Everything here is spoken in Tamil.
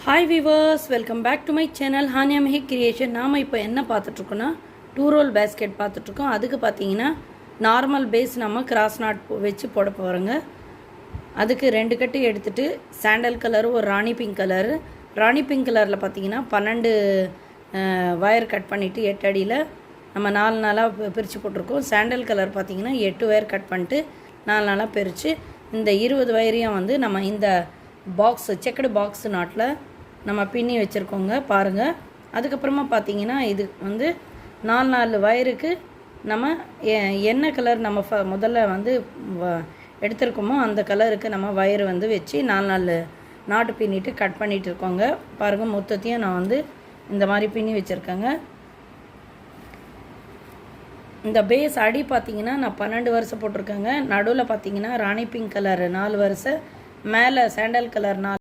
Hi viewers, welcome back to my channel Haniya Mehi creation. நாம் இப்போ என்ன பார்த்துட்ருக்கோன்னா 2 ரோல் பேஸ்கெட் பார்த்துட்ருக்கோம். அதுக்கு பார்த்தீங்கன்னா நார்மல் பேஸ் நம்ம கிராஸ் நாட் வச்சு போட போகிறோங்க. அதுக்கு 2 கட்டு எடுத்துகிட்டு சாண்டல் கலரு ஒரு ராணி பிங்க் கலரு. ராணி பிங்க் கலரில் பார்த்தீங்கன்னா 12 வயர் கட் பண்ணிவிட்டு 8 அடியில் நம்ம 4 நாளாக பிரித்து போட்டிருக்கோம். சாண்டல் கலர் பார்த்திங்கன்னா 8 வயர் கட் பண்ணிட்டு 4 நாளாக பிரித்து இந்த 20 வயரையும் வந்து நம்ம இந்த பாக்ஸ் செக்கடு பாக்ஸ் நாட்டில் நம்ம பின்னி வச்சுருக்கோங்க பாருங்கள். அதுக்கப்புறமா பார்த்தீங்கன்னா இது வந்து 4 வயருக்கு நம்ம என்ன கலர் நம்ம முதல்ல வந்து எடுத்துருக்கோமோ அந்த கலருக்கு நம்ம வயர் வந்து வச்சு 4 நாட்டு பின்னிட்டு கட் பண்ணிகிட்டு இருக்கோங்க. பாருங்கள், மொத்தத்தையும் நான் வந்து இந்த மாதிரி பின்னி வச்சுருக்கேங்க. இந்த பேஸ் அடி பார்த்திங்கன்னா நான் 12 வரிசை போட்டிருக்கேங்க. நடுவில் பார்த்திங்கன்னா ராணி பிங்க் கலர் 4 வரிசை, மேலே சாண்டல் கலர் 4